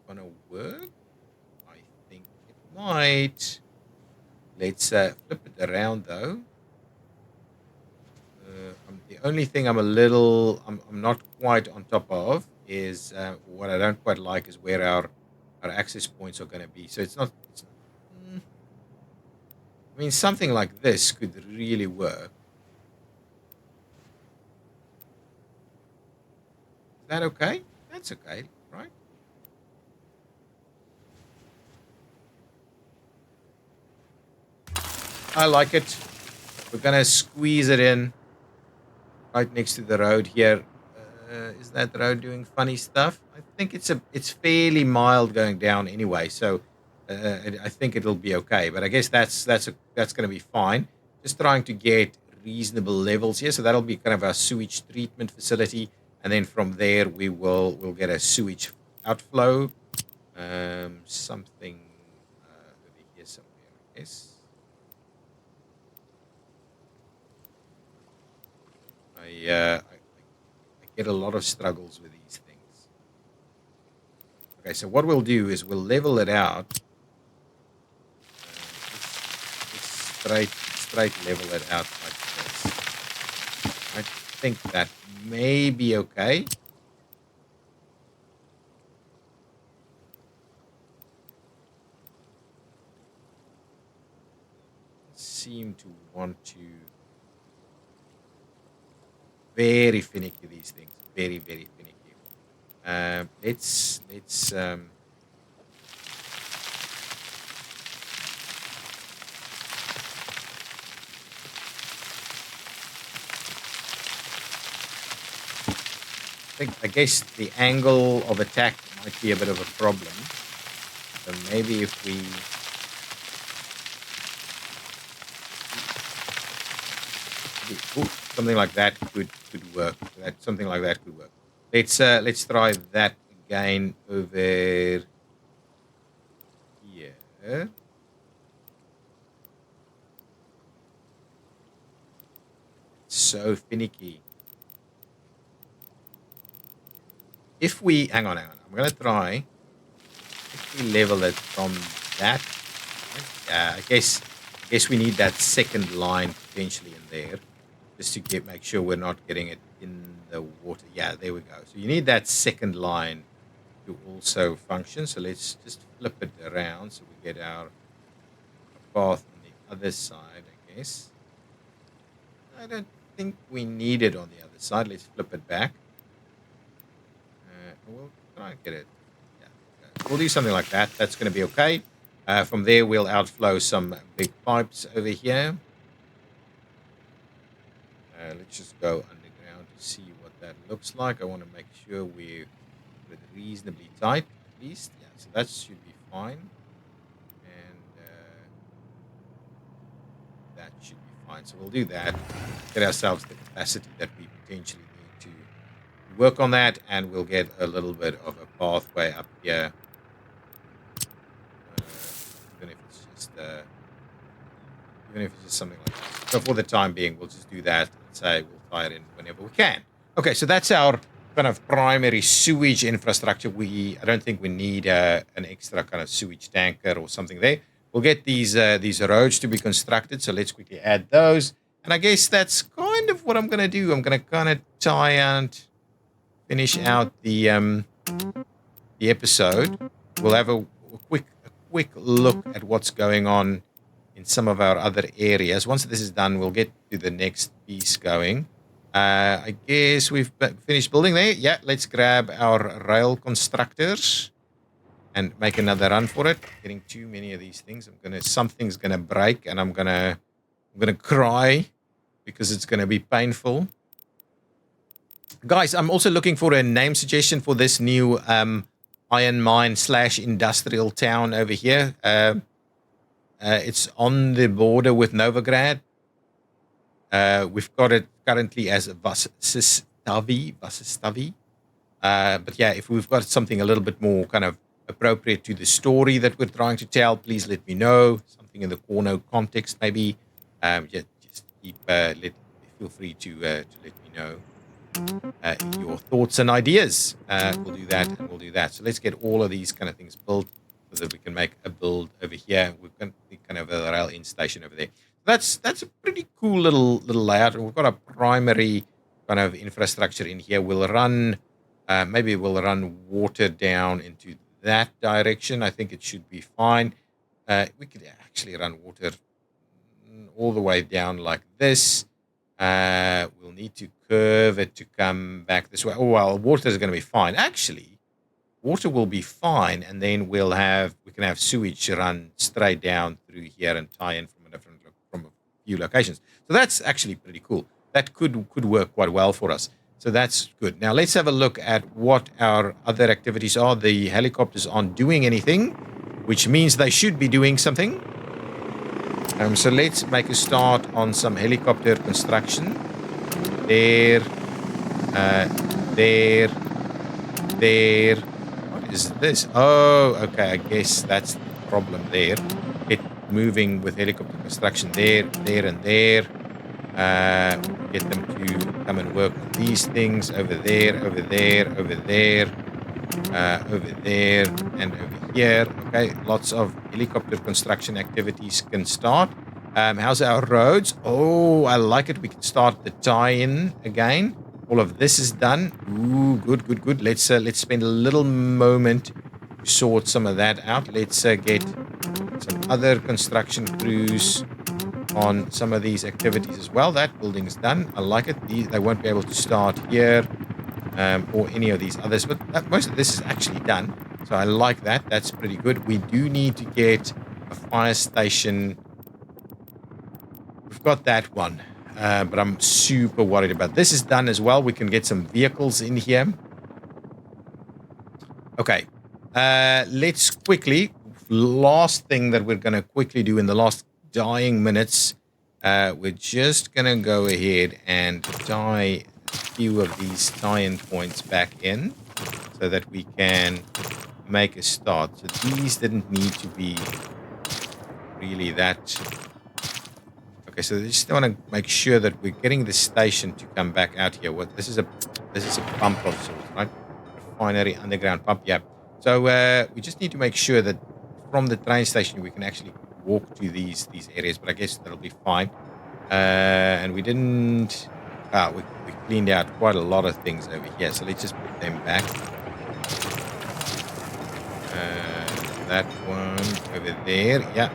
going to work? I think it might. Let's flip it around though. The only thing I'm not quite on top of is what I don't quite like is where our access points are going to be. So it's not. I mean, something like this could really work. Is that okay? That's okay, right? I like it. We're going to squeeze it in right next to the road here. Is that road doing funny stuff? I think it's fairly mild going down anyway, so I think it'll be okay. But I guess that's going to be fine. Just trying to get reasonable levels here, so that'll be kind of our sewage treatment facility, and then from there we'll get a sewage outflow, something over here somewhere, I guess. I get a lot of struggles with these things. Okay, so what we'll do is we'll level it out. Straight level it out like this. I think that may be okay. Seem to want to. Very finicky, these things. Very, very finicky. Let's I guess the angle of attack might be a bit of a problem. So maybe if we something like that could work. Something like that could work. Let's try that again over here. It's so finicky. If we hang on, I'm gonna try. If we level it from that, I guess we need that second line potentially in there, just to make sure we're not getting it in the water. Yeah, there we go. So you need that second line to also function. So let's just flip it around so we get our path on the other side, I guess. I don't think we need it on the other side. Let's flip it back. We'll try and get it. Yeah, we'll do something like that. That's going to be okay. From there, we'll outflow some big pipes over here. Let's just go underground to see what that looks like. I want to make sure we're reasonably tight, at least. Yeah, so that should be fine. And that should be fine. So we'll do that. Get ourselves the capacity that we potentially need to work on that, and we'll get a little bit of a pathway up here. Even if it's just something like that. So for the time being, we'll just do that and say we'll tie it in whenever we can. Okay, so that's our kind of primary sewage infrastructure. I don't think we need an extra kind of sewage tanker or something there. We'll get these roads to be constructed. So let's quickly add those. And I guess that's kind of what I'm going to do. I'm going to kind of try and finish out the episode. We'll have a quick look at what's going on in some of our other areas. Once this is done, we'll get to the next piece going. I guess we've finished building there. Yeah, let's grab our rail constructors and make another run for it. Getting too many of these things. Something's gonna break, and I'm gonna cry because it's gonna be painful. Guys, I'm also looking for a name suggestion for this new iron mine / industrial town over here. It's on the border with Novigrad. We've got it currently as Vasistavi. But yeah, if we've got something a little bit more kind of appropriate to the story that we're trying to tell, please let me know. Something in the Cornoe context, maybe. Just feel free to let me know your thoughts and ideas. We'll do that, and we'll do that. So let's get all of these kind of things built so that we can make a build over here. We've got kind of a rail-in station over there. That's a pretty cool little layout. And we've got a primary kind of infrastructure in here. We'll run, maybe we'll run water down into that direction. I think it should be fine. We could actually run water all the way down like this. We'll need to curve it to come back this way. Oh, well, water is going to be fine. Actually, water will be fine, and then we can have sewage run straight down through here and tie in from a few locations. So that's actually pretty cool. That could work quite well for us. So that's good. Now let's have a look at what our other activities are. The helicopters aren't doing anything, which means they should be doing something. So let's make a start on some helicopter construction. There. What is this? Oh, okay. I guess that's the problem there. Get moving with helicopter construction there, and there. Get them to come and work on these things over there, and over here. Okay, lots of helicopter construction activities can start. How's our roads? Oh, I like it. We can start the tie-in again. All of this is done. Ooh, good. Let's spend a little moment to sort some of that out. Let's get some other construction crews on some of these activities as well. That building is done. I like it. They won't be able to start here or any of these others, but most of this is actually done. So I like that. That's pretty good. We do need to get a fire station. We've got that one, but I'm super worried about this. Is done as well. We can get some vehicles in here. Okay, let's quickly. Last thing that we're going to quickly do in the last dying minutes, we're just going to go ahead and tie a few of these tie-in points back in so that we can make a start. So these didn't need to be really that. Okay, so they just want to make sure that we're getting the station to come back out here. This is a pump of sorts, right? Refinery underground pump, yeah. So we just need to make sure that from the train station we can actually walk to these areas, but I guess that'll be fine. And we didn't. We cleaned out quite a lot of things over here, so let's just put them back. That one over there, yeah.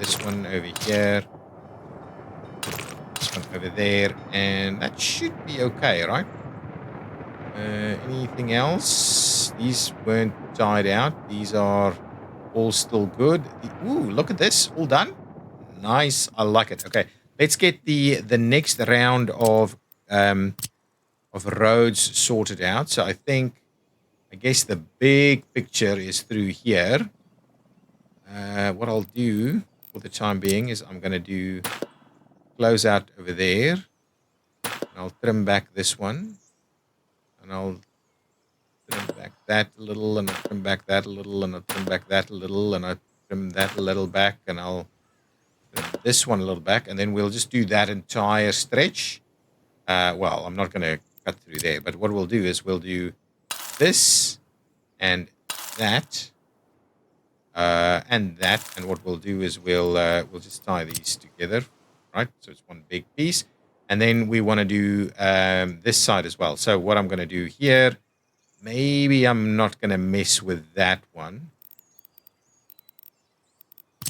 This one over here. This one over there, and that should be okay, right? Anything else? These weren't tied out. These are all still good. Ooh, look at this. All done. Nice. I like it. Okay. Let's get the next round of roads sorted out. So I guess the big picture is through here. What I'll do for the time being is I'm going to close out over there. And I'll trim back this one. And I'll trim back that a little, and I'll trim back that a little, and I'll trim back that a little, and I'll trim that a little back, and I'll trim this one a little back, and then we'll just do that entire stretch. Well, I'm not going to cut through there. But what we'll do is we'll do this and that and that. And what we'll do is we'll just tie these together, right? So it's one big piece. And then we want to do this side as well. So what I'm going to do here, maybe I'm not going to mess with that one.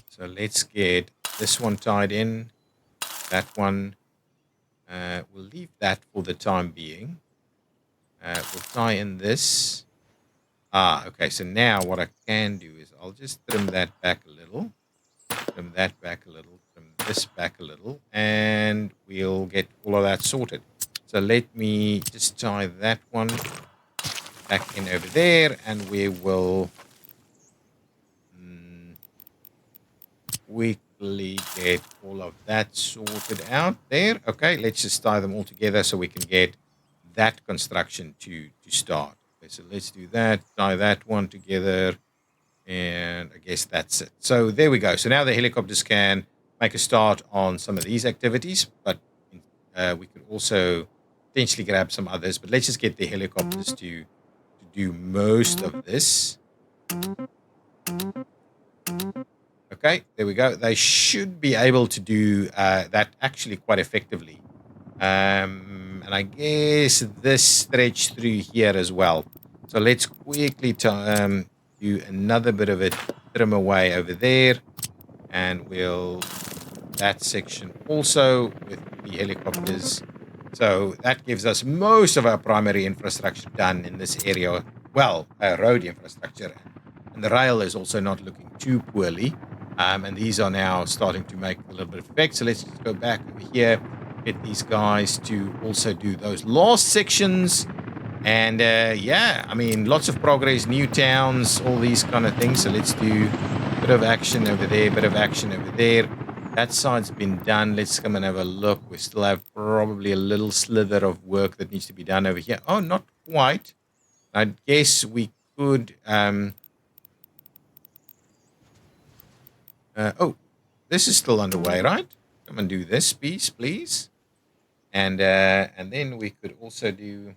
So let's get this one tied in, that one. We'll leave that for the time being. We'll tie in this. Okay, so now what I can do is I'll just trim that back a little, trim that back a little, trim this back a little, and we'll get all of that sorted. So let me just tie that one back in over there, and we will quickly get all of that sorted out there. Okay, let's just tie them all together so we can get that construction to start. Okay, so let's do that, tie that one together, and I guess that's it. So there we go. So now the helicopters can make a start on some of these activities, but we could also potentially grab some others. But let's just get the helicopters to do most of this. Okay, there we go. They should be able to do that actually quite effectively. And I guess this stretch through here as well. So let's quickly do another bit of it, trim away over there. And we'll that section also with the helicopters. So that gives us most of our primary infrastructure done in this area. Well, road infrastructure. And the rail is also not looking too poorly. And these are now starting to make a little bit of effect. So let's just go back over here, get these guys to also do those last sections. And yeah, I mean, lots of progress, new towns, all these kind of things. So let's do a bit of action over there, bit of action over there. That side's been done. Let's come and have a look. We still have probably a little slither of work that needs to be done over here. Oh, not quite. I guess we could... oh, this is still underway, right? Come and do this piece, please. And then we could also do...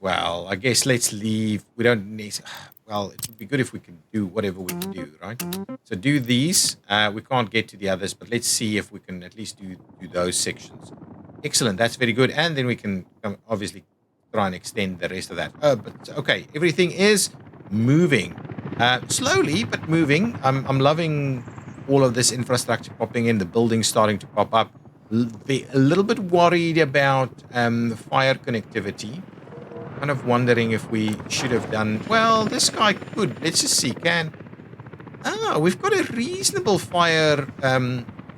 Well, I guess let's leave. We don't need... Well, it would be good if we could do whatever we can do, right? So do these. We can't get to the others, but let's see if we can at least do those sections. Excellent. That's very good. And then we can obviously try and extend the rest of that. But okay, everything is moving. Slowly, but moving. I'm loving all of this infrastructure popping in, the buildings starting to pop up. A little bit worried about fire connectivity. Kind of wondering if we should have done... Well, this guy could. Let's just see. We've got a reasonable fire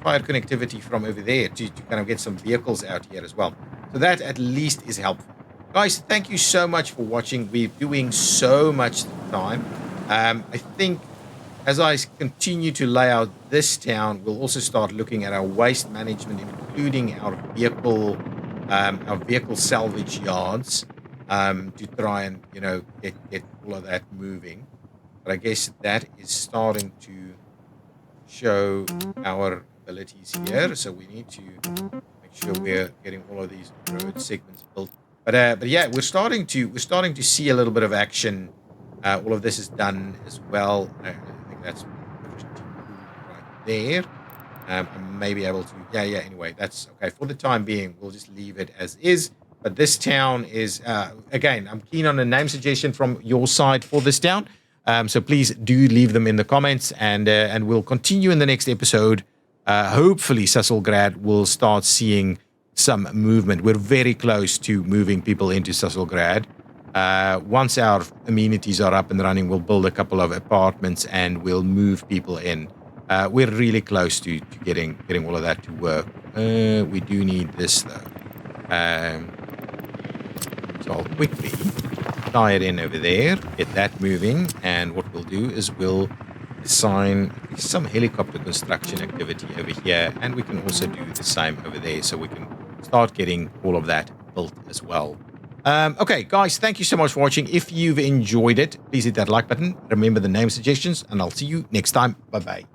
connectivity from over there to kind of get some vehicles out here as well. So that at least is helpful. Guys, thank you so much for watching. We're doing so much time. I think as I continue to lay out this town, we'll also start looking at our waste management, including our vehicle salvage yards, to try and, you know, get all of that moving. But I guess that is starting to show our abilities here. So we need to make sure we're getting all of these road segments built. But yeah, we're starting to see a little bit of action. All of this is done as well. I think that's pretty cool right there. I may be able to... Yeah, anyway, that's okay. For the time being, we'll just leave it as is. But this town is... again, I'm keen on a name suggestion from your side for this town. So please do leave them in the comments. And we'll continue in the next episode. Hopefully, Sasselgrad will start seeing some movement. We're very close to moving people into Sasselgrad. Once our amenities are up and running, we'll build a couple of apartments and we'll move people in. We're really close to getting all of that to work. We do need this though. So I'll quickly tie it in over there, get that moving, and what we'll do is we'll assign some helicopter construction activity over here, and we can also do the same over there, so we can start getting all of that built as well. Okay, guys, thank you so much for watching. If you've enjoyed it, please hit that like button. Remember the name suggestions, and I'll see you next time. Bye-bye.